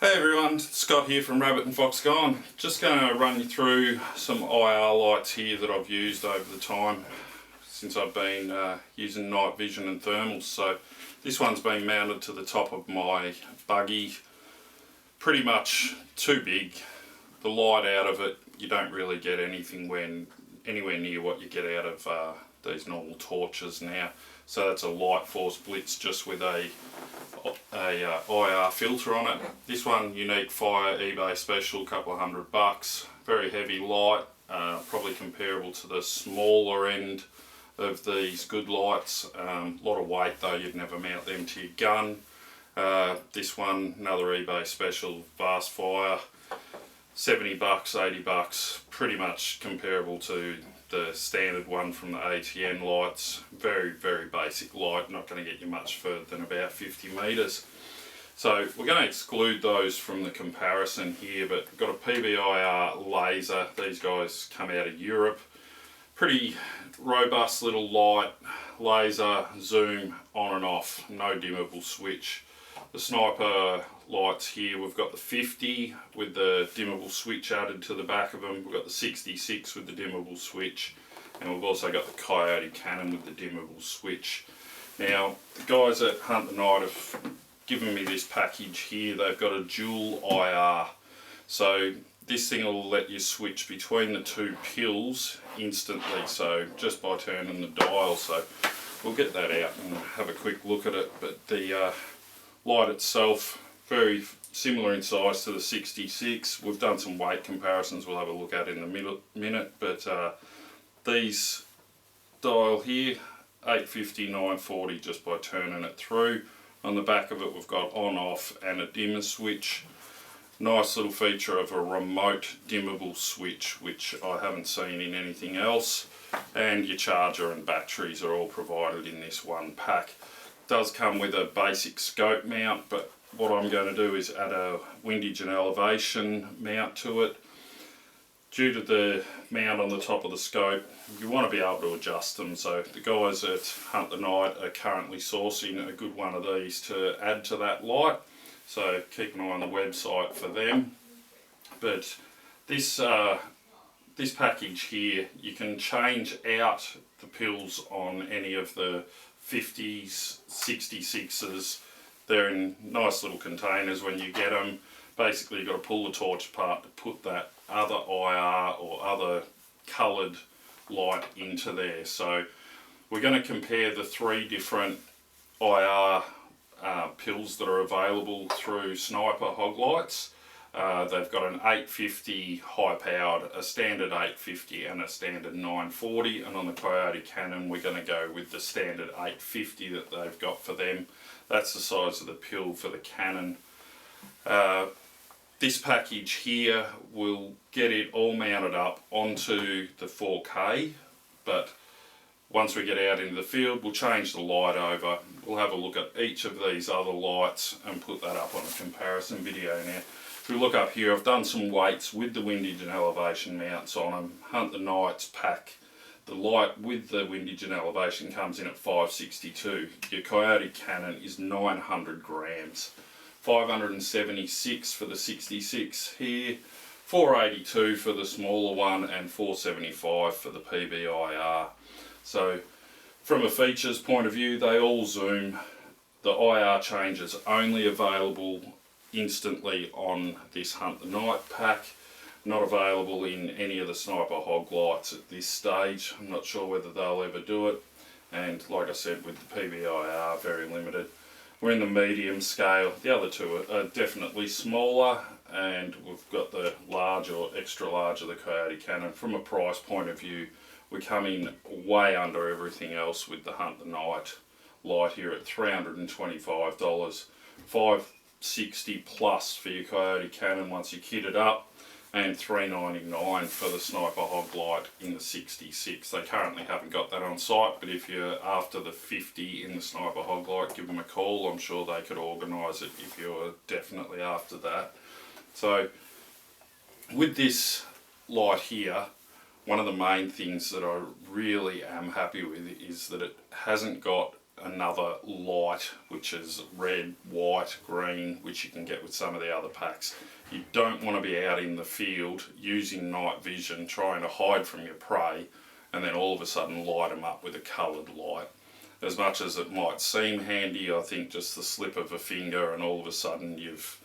Hey everyone, Scott here from Rabbit and Fox Gone. Just going to run you through some IR lights here that I've used over the time since I've been using night vision and thermals. So this one's been mounted to the top of my buggy, pretty much too big. The light out of it, you don't really get anything anywhere near what you get out of these normal torches now. So that's a light force blitz just with a IR filter on it. This one, unique fire, eBay special, couple of $100. Very heavy light, probably comparable to the smaller end of these good lights. A lot of weight though, you'd never mount them to your gun. This one, another eBay special, fast fire, $70, $80, pretty much comparable to the standard one from the ATN lights. Very, very basic light, not going to get you much further than about 50 metres. So we're going to exclude those from the comparison here, but we've got a PBIR laser. These guys come out of Europe. Pretty robust little light, laser, zoom, on and off, no dimmable switch. The sniper lights here, we've got the 50 with the dimmable switch added to the back of them. We've got the 66 with the dimmable switch, and we've also got the Coyote Cannon with the dimmable switch. Now, the guys at Hunt the Night have given me this package here. They've got a dual IR. So this thing will let you switch between the two pills instantly, so just by turning the dial. So we'll get that out and have a quick look at it. But the light itself, very similar in size to the 66. We've done some weight comparisons we'll have a look at in a minute, but these dial here, 850, 940 just by turning it through. On the back of it we've got on, off and a dimmer switch. Nice little feature of a remote dimmable switch, which I haven't seen in anything else. And your charger and batteries are all provided in this one pack. Does come with a basic scope mount, but what I'm going to do is add a windage and elevation mount to it. Due to the mount on the top of the scope, you want to be able to adjust them. So the guys at Hunt the Night are currently sourcing a good one of these to add to that light. So keep an eye on the website for them. But this package here, you can change out the pills on any of the 50s, 66s. They're in nice little containers when you get them. Basically, you've got to pull the torch apart to put that other IR or other coloured light into there. So we're going to compare the three different IR pills that are available through Sniper Hog Lights. They've got an 850 high powered, a standard 850 and a standard 940, and on the Coyote Cannon we're going to go with the standard 850 that they've got for them. That's the size of the pill for the Canon. This package here will get it all mounted up onto the 4K, but once we get out into the field we'll change the light over. We'll have a look at each of these other lights and put that up on a comparison video now. If we look up here, I've done some weights with the windage and elevation mounts on them. Hunt the Night's pack, the light with the windage and elevation comes in at 562. Your Coyote Cannon is 900 grams. 576 for the 66 here, 482 for the smaller one, and 475 for the PBIR. So from a features point of view, they all zoom. The IR change is only available instantly on this Hunt the Night pack, not available in any of the Sniper Hog Lights at this stage. I'm not sure whether they'll ever do it, and like I said, with the PBIR, very limited. We're in the medium scale. The other two are definitely smaller, and we've got the large or extra large of the Coyote Cannon. From a price point of view, we come in way under everything else with the Hunt the Night light here at $325, $560 plus for your Coyote Cannon once you kit it up, and $399 for the Sniper Hog Light in the 66. They currently haven't got that on site, but if you're after the 50 in the Sniper Hog Light, give them a call. I'm sure they could organise it if you're definitely after that. So with this light here, one of the main things that I really am happy with is that it hasn't got another light, which is red, white, green, which you can get with some of the other packs. You don't want to be out in the field using night vision trying to hide from your prey and then all of a sudden light them up with a coloured light. As much as it might seem handy, I think just the slip of a finger and all of a sudden you've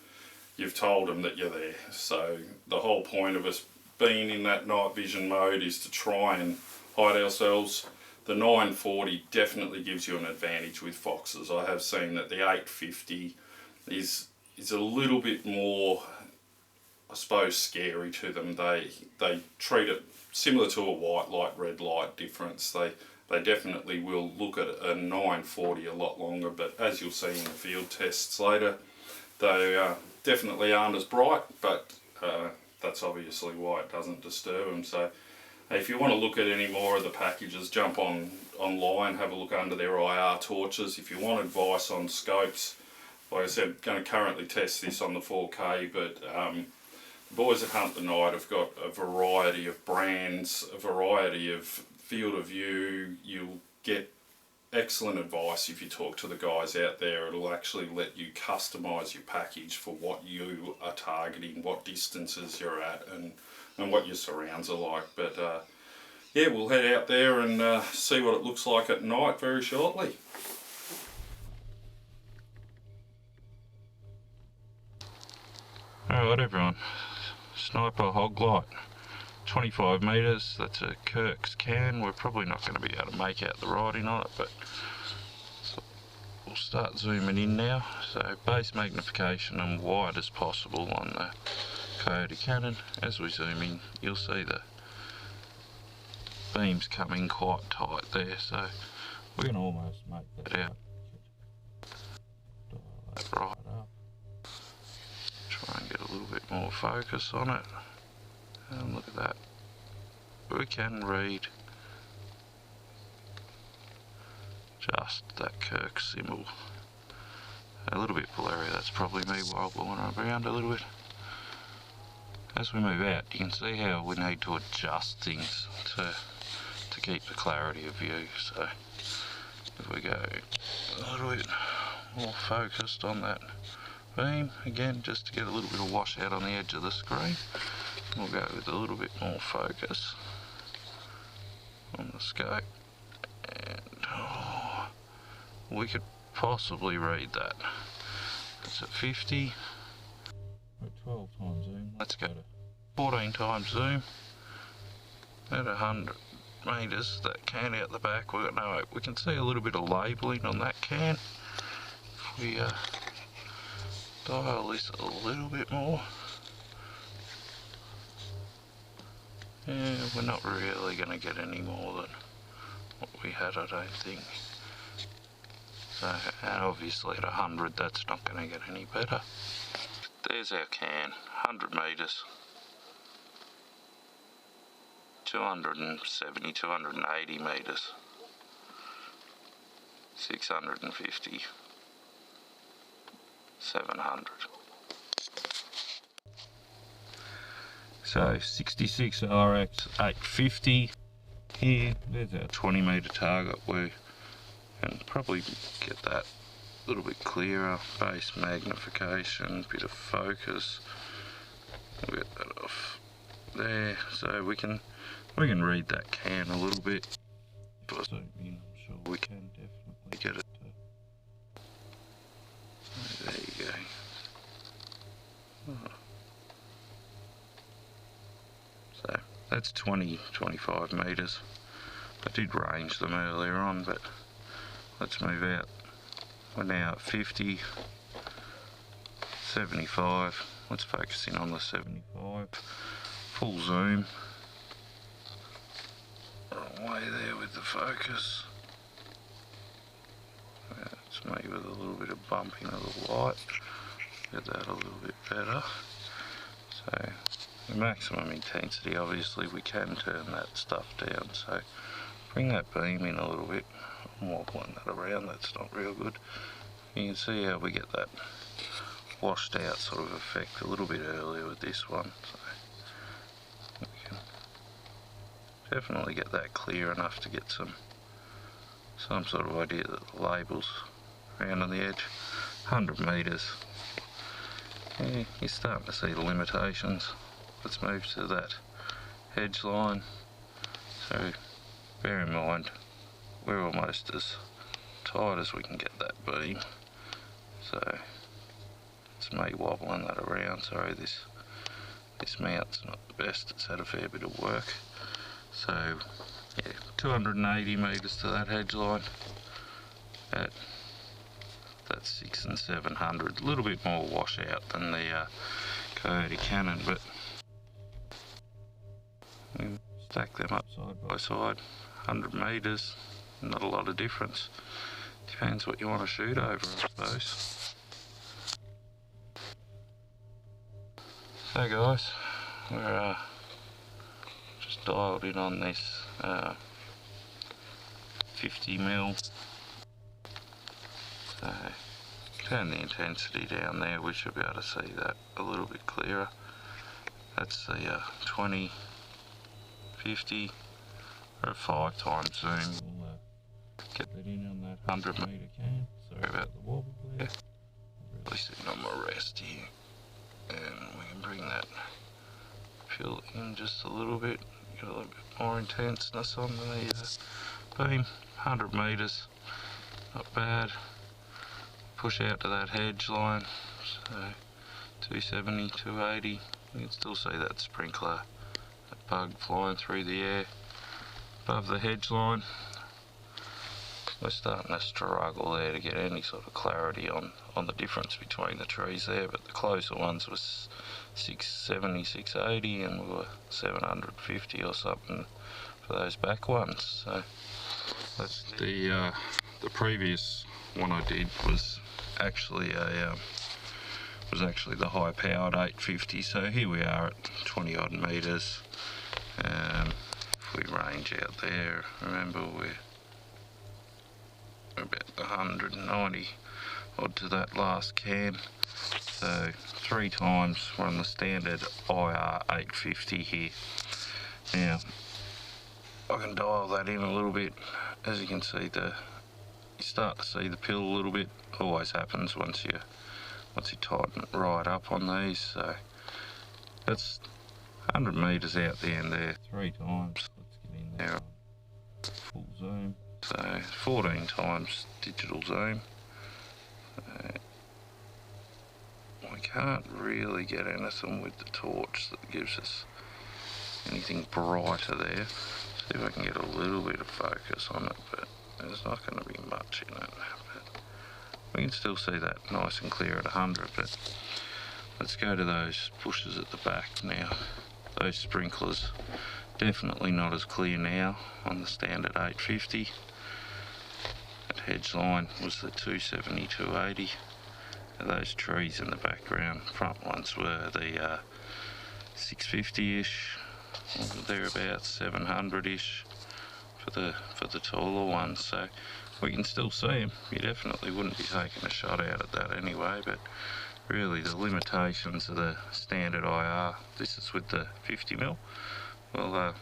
told them that you're there. So the whole point of us being in that night vision mode is to try and hide ourselves. The 940 definitely gives you an advantage with foxes. I have seen that the 850 is a little bit more, I suppose, scary to them. They treat it similar to a white light, red light difference. They definitely will look at a 940 a lot longer, but as you'll see in the field tests later, they definitely aren't as bright, but that's obviously why it doesn't disturb them. So if you want to look at any more of the packages, jump online, have a look under their IR torches. If you want advice on scopes, like I said, going to currently test this on the 4K, but the boys at Hunt the Night have got a variety of brands, a variety of field of view. You'll get excellent advice if you talk to the guys out there. It'll actually let you customise your package for what you are targeting, what distances you're at, and what your surrounds are like. But yeah, we'll head out there and see what it looks like at night very shortly. Alright everyone, sniper hog light, 25 metres, that's a Kirk's can. We're probably not going to be able to make out the writing on it, but we'll start zooming in now. So base magnification and wide as possible on the Coyote Cannon. As we zoom in, you'll see the beams come in quite tight there, so we can almost make that out. Dial that right up. Try and get a little bit more focus on it. And look at that. We can read just that Kirk symbol. A little bit blurry, that's probably me wobbling around a little bit. As we move out, you can see how we need to adjust things to keep the clarity of view. So if we go a little bit more focused on that beam, again just to get a little bit of washout on the edge of the screen, we'll go with a little bit more focus on the scope, and we could possibly read that. It's at 50. At 12 times zoom. Let's go to 14 times zoom. At 100 metres, that can out the back, we can see a little bit of labelling on that can. If we dial this a little bit more, yeah, we're not really going to get any more than what we had, I don't think. So, and obviously at 100 that's not going to get any better. There's our can, 100 metres, 270, 280 metres, 650, 700. So 66 RX 850 here, there's our 20 metre target. We can probably get that a little bit clearer, base magnification, bit of focus, we'll get that off there, so we can read that can a little bit. I'm sure we can definitely get it to, there you go. Oh. So that's 20-25 metres. I did range them earlier on, but let's move out. We're now at 50, 75. Let's focus in on the 75. Full zoom. Wrong way there with the focus. That's me with a little bit of bumping of the light. Get that a little bit better. So the maximum intensity, obviously we can turn that stuff down, so bring that beam in a little bit. I'm wobbling that around, that's not real good. You can see how we get that washed out sort of effect a little bit earlier with this one, so we can definitely get that clear enough to get some some sort of idea that the labels around on the edge. 100 metres. Yeah, you're starting to see the limitations. Let's move to that hedge line. So bear in mind, we're almost as tight as we can get that beam. So it's me wobbling that around. Sorry, this mount's not the best. It's had a fair bit of work. So yeah, 280 metres to that hedge line. That's 600 and 700. A little bit more washout than the Coyote Cannon, but we stack them up side by side. 100 metres, not a lot of difference. Depends what you want to shoot over, I suppose. So guys, we're just dialed in on this 50mm. So turn the intensity down there, we should be able to see that a little bit clearer. That's the 20, 50, or a 5 times zoom. We'll get that in on that 100 metre can. Sorry about the wobble there. Really sitting on my rest here. And we can bring that fill in just a little bit, get a little bit more intenseness on the beam. 100 metres, not bad. Push out to that hedge line, so 270, 280. You can still see that sprinkler, that bug flying through the air above the hedge line. We're starting to struggle there to get any sort of clarity on the difference between the trees there, but the closer ones was 670, 680, and we were 750 or something for those back ones. So that's the previous one I did was actually the high powered 850. So here we are at 20 odd metres. If we range out there, remember we're about 190 odd to that last can. So 3 times we're on the standard IR 850 here. Now I can dial that in a little bit. As you can see, you start to see the pill a little bit. Always happens once you tighten it right up on these. So that's 100 metres out the end there. 3 times. Let's get in there. Full zoom. So 14 times digital zoom. We can't really get anything with the torch that gives us anything brighter there. See if I can get a little bit of focus on it, but there's not going to be much in it. But we can still see that nice and clear at 100, but let's go to those bushes at the back now. Those sprinklers, definitely not as clear now on the standard 850. That hedge line was the 270, 280. And those trees in the background, front ones were the 650-ish, thereabouts, 700-ish for the taller ones. So we can still see them. You definitely wouldn't be taking a shot out at that anyway, but really the limitations of the standard IR, this is with the 50mm, well,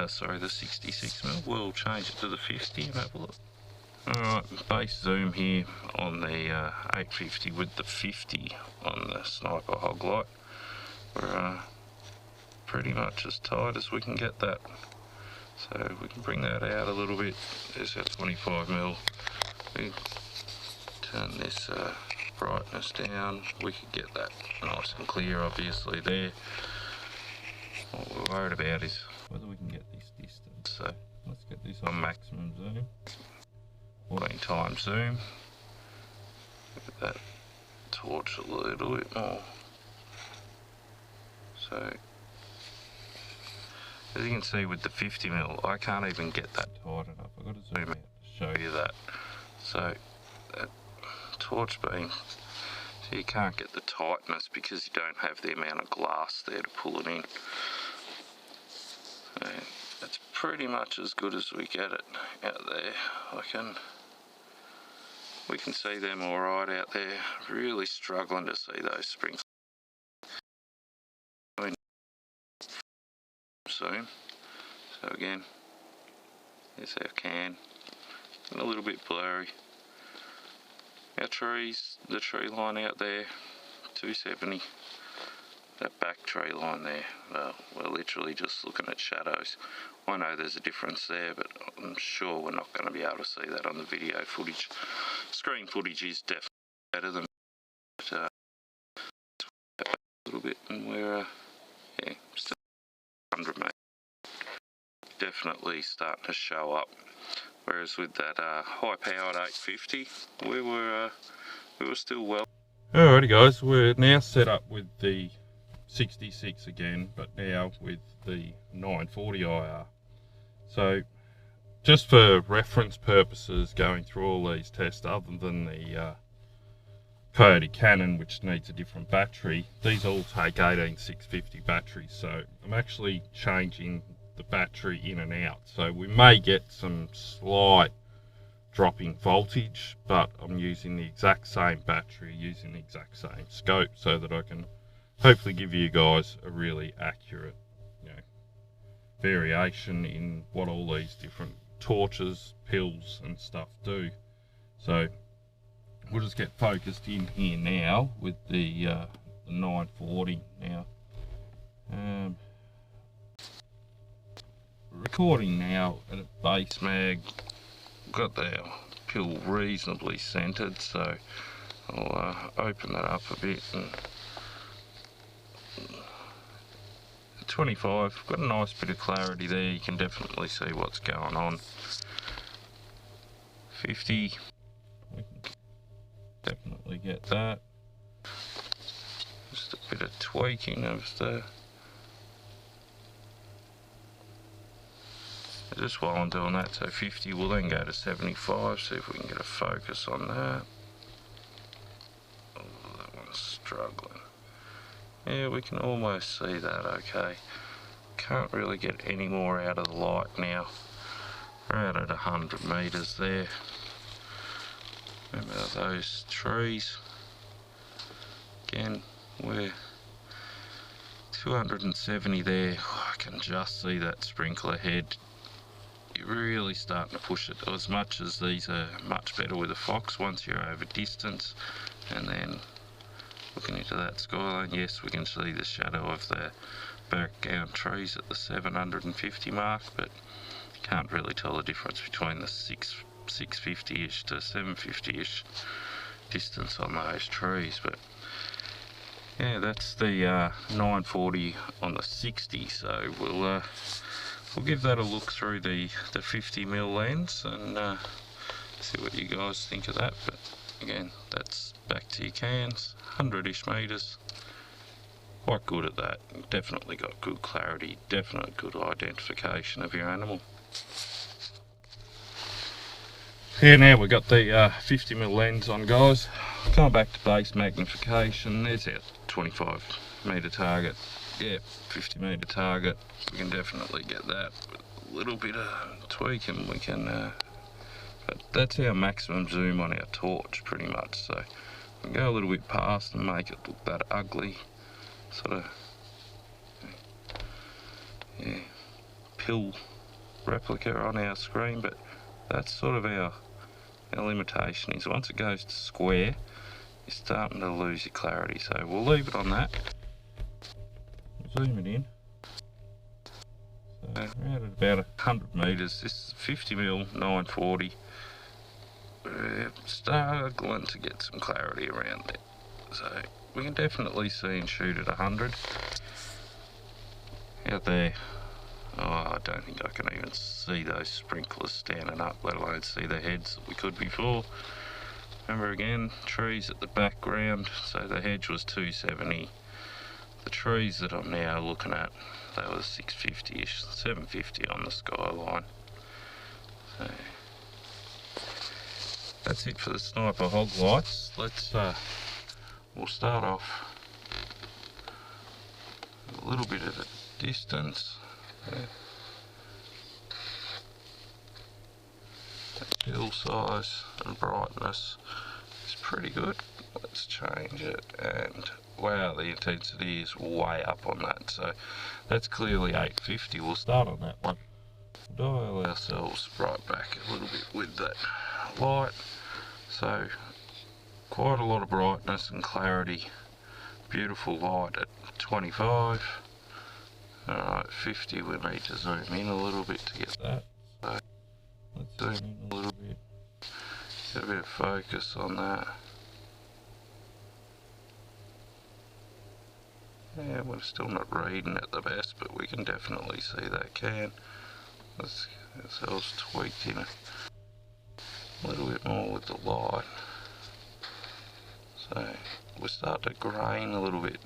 sorry, the 66mm, we'll change it to the 50 and have a look. Alright, base zoom here on the 850 with the 50 on the Sniper Hog Light. We're pretty much as tight as we can get that. So we can bring that out a little bit. There's our 25mm. We turn this brightness down. We could get that nice and clear, obviously, there. What we're worried about is whether we can get this distance. So let's get this on maximum zoom. 14 times zoom. Look at that torch a little bit more. So as you can see with the 50mm, I can't even get that tight enough. I've got to zoom out to show you that. So that torch beam, so you can't get the tightness because you don't have the amount of glass there to pull it in. So that's pretty much as good as we get it out there. We can see them alright out there. Really struggling to see those springs. Zoom. So again, there's our can. and a little bit blurry. Our trees, the tree line out there, 270. That back tree line there, well, we're literally just looking at shadows. I know there's a difference there, but I'm sure we're not going to be able to see that on the video footage. Screen footage is definitely better than but, a little bit, and we're yeah, still 100 mate. Definitely starting to show up. Whereas with that high-powered 850, we were still well. Alrighty guys, we're now set up with the 66 again, but now with the 940 IR. So just for reference purposes, going through all these tests, other than the Coyote Cannon, which needs a different battery, these all take 18650 batteries. So I'm actually changing the battery in and out, so we may get some slight dropping voltage, but I'm using the exact same battery, using the exact same scope, so that I can hopefully give you guys a really accurate, you know, variation in what all these different torches, pills and stuff do. So we'll just get focused in here now with the 940 now. Recording now at a base mag. Got the pill reasonably centered, so I'll open that up a bit. And 25, got a nice bit of clarity there, you can definitely see what's going on. 50, we can definitely get that. Just a bit of tweaking of the... Just while I'm doing that, so 50 will then go to 75, see if we can get a focus on that. Oh, that one's struggling. Yeah, we can almost see that okay. Can't really get any more out of the light now. We're out at 100 metres there. Remember those trees? Again, we're 270 there. Oh, I can just see that sprinkler head. You're really starting to push it, as much as these are much better with a Fox once you're over distance. And then looking into that skyline, yes, we can see the shadow of the background trees at the 750 mark, but can't really tell the difference between the 650-ish to 750-ish distance on those trees. But yeah, that's the 940 on the 60, so we'll give that a look through the 50mm lens and see what you guys think of that. But again, that's back to your cans, 100-ish metres. Quite good at that. Definitely got good clarity, definite good identification of your animal. Here now we've got the 50mm lens on, guys. Going back to base magnification, there's our 25-metre target. Yeah, 50-metre target. We can definitely get that with a little bit of tweaking. We can, but that's our maximum zoom on our torch pretty much. So we can go a little bit past and make it look that ugly sort of, yeah, pill replica on our screen. But that's sort of our limitation, is once it goes to square, you're starting to lose your clarity. So we'll leave it on that. Zoom it in. So we're out at about 100 metres. This is 50mm 940. We're struggling to get some clarity around it. So we can definitely see and shoot at 100. Out there, oh, I don't think I can even see those sprinklers standing up, let alone see the heads that we could before. Remember again, trees at the background, so the hedge was 270. The trees that I'm now looking at, they were 650-ish, 750 on the skyline. So that's it for the sniper hog lights. Let's we'll start off a little bit of a distance. The hill size and brightness is pretty good. Let's change it, and wow, the intensity is way up on that. So that's clearly 850. We'll start on that one. Dial ourselves right back a little bit with that light. So quite a lot of brightness and clarity. Beautiful light at 25. Alright, 50 we need to zoom in a little bit to get that. So let's zoom in a little bit. Get a bit of focus on that. Yeah, we're still not reading it the best, but we can definitely see that can. Let's get ourselves tweaked in a little bit more with the light. So we'll start to grain a little bit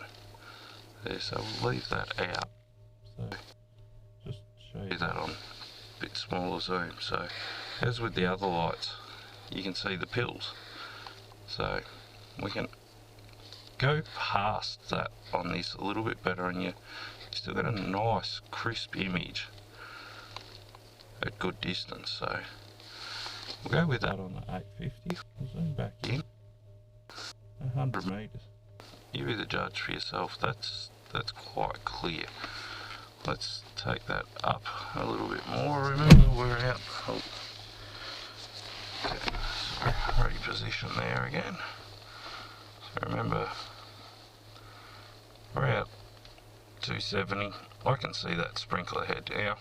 there, so we'll leave that out. So just show you that on a bit smaller zoom. So as with the other lights, you can see the pills. So we can go past that on this a little bit better, and you still get a nice crisp image at good distance. So we'll go with that on the 850. We'll zoom back in 100 meters. You be the judge for yourself. That's quite clear. Let's take that up a little bit more. Remember, we're out. Oh. Okay, so reposition there again. So remember, we're out 270. I can see that sprinkler head now.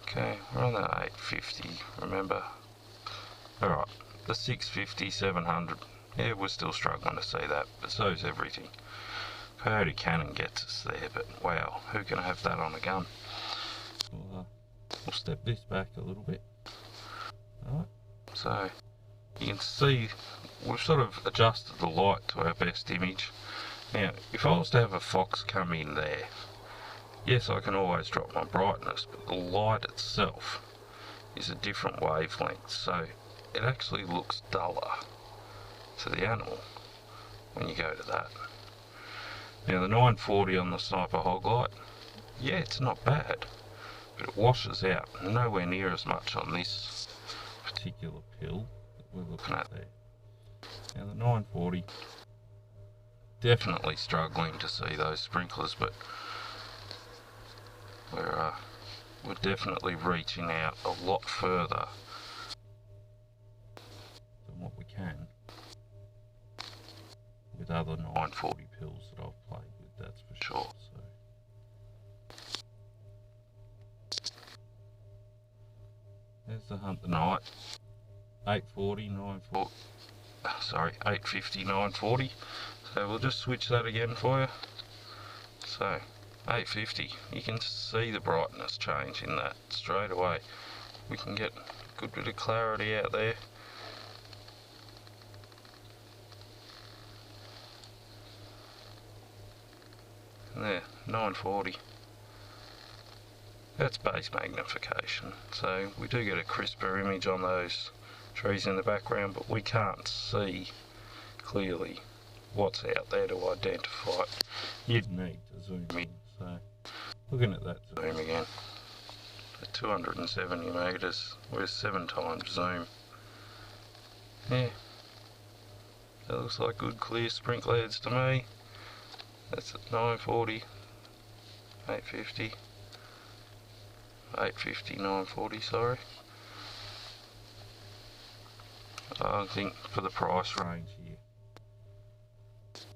Okay, we're on the 850, remember. Alright, the 650, 700. Yeah, we're still struggling to see that, but so's everything. Coyote Cannon gets us there, but wow, who can have that on a gun? We'll step this back a little bit. Alright, so you can see we've sort of adjusted the light to our best image. Now, if I was to have a fox come in there, yes, I can always drop my brightness, but the light itself is a different wavelength, so it actually looks duller to the animal when you go to that. Now the 940 on the Sniper Hog Light, yeah, it's not bad, but it washes out nowhere near as much on this particular pill that we're looking at there. Now the 940, definitely struggling to see those sprinklers, but we're definitely reaching out a lot further than what we can with other 940 pills that I've played with, that's for sure. So there's the Hunt the Night, 840, 940, sorry, 850, 940. So we'll just switch that again for you. So 850, you can see the brightness change in that straight away. We can get a good bit of clarity out there. And there, 940. That's base magnification, so we do get a crisper image on those trees in the background, but we can't see clearly what's out there to identify it. You'd need to zoom in. So looking at that zoom again, at 270 meters, we're 7 times zoom. Yeah, that looks like good clear sprinkler heads to me. That's at 940, 850, 850, 940, sorry. I think for the price range here, these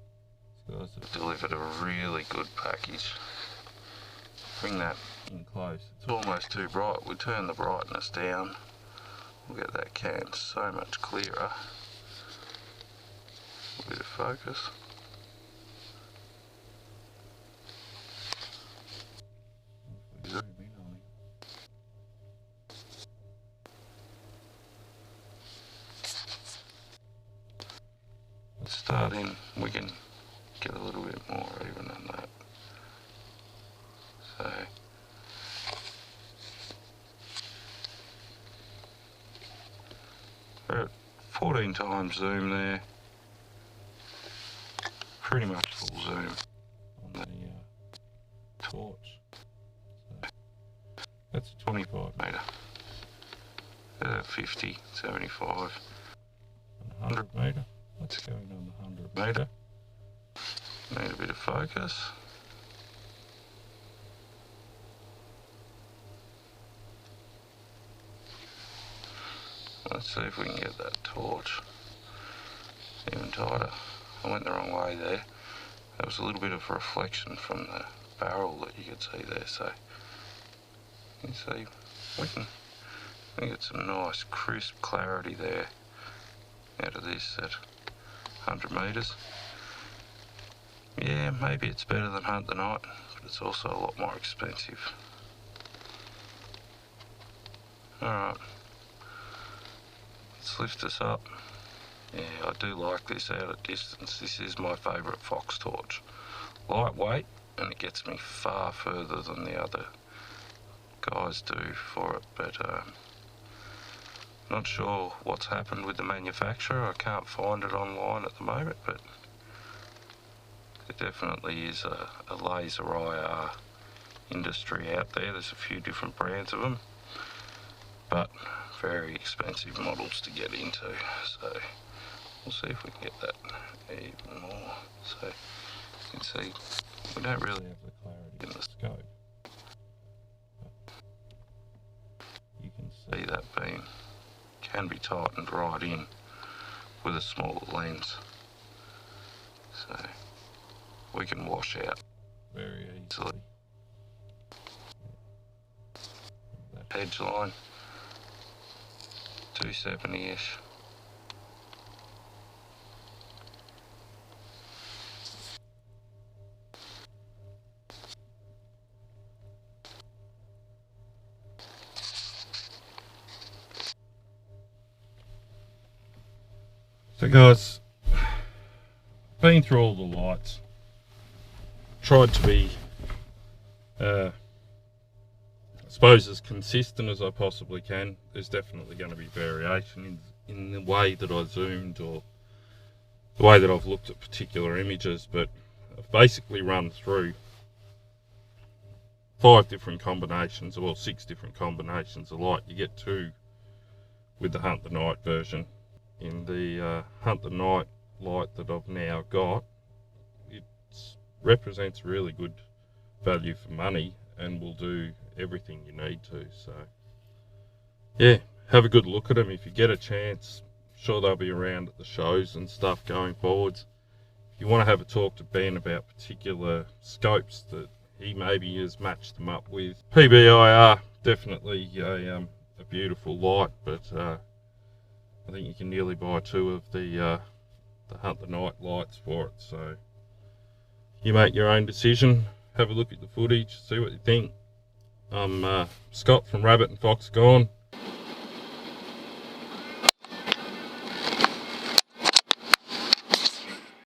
guys have delivered a really good package. Bring that in close. It's almost too bright. We turn the brightness down. We'll get that can so much clearer. A bit of focus. Zoom in on him. Let's start in. We can get a little bit more even than that. So we're at 14 times zoom there. Pretty much full zoom on the torch. So that's a 25 metre. 50, 75, and 100 metre. Let's go in on the 100 metre. Need a bit of focus. Let's see if we can get that torch even tighter. I went the wrong way there. There was a little bit of reflection from the barrel that you could see there, so you see we can get some nice crisp clarity there out of this at 100 metres. Yeah, maybe it's better than Hunt the Night, but it's also a lot more expensive. Alright, let's lift this up. Yeah, I do like this out at distance. This is my favourite fox torch. Lightweight, and it gets me far further than the other guys do for it, but not sure what's happened with the manufacturer. I can't find it online at the moment, but there definitely is a laser IR industry out there. There's a few different brands of them, but very expensive models to get into, so we'll see if we can get that even more. So you can see we don't really have the clarity in the scope. You can see that beam can be tightened right in with a smaller lens, so we can wash out very easily. That edge line, 270-ish. So guys, been through all the lights, tried to be I suppose as consistent as I possibly can. There's definitely going to be variation in the way that I zoomed or the way that I've looked at particular images, but I've basically run through 5 different combinations, or 6 different combinations of light. You get 2 with the Hunt the Night version. In the Hunt the Night light that I've now got, it represents really good value for money and will do everything you need to. So yeah, have a good look at them if you get a chance. I'm sure they'll be around at the shows and stuff going forwards. If you want to have a talk to Ben about particular scopes that he maybe has matched them up with, PBIR, definitely a beautiful light, but I think you can nearly buy 2 of the Hunt the Night lights for it. So you make your own decision, have a look at the footage, see what you think. I'm Scott from Rabbit and Fox Gone.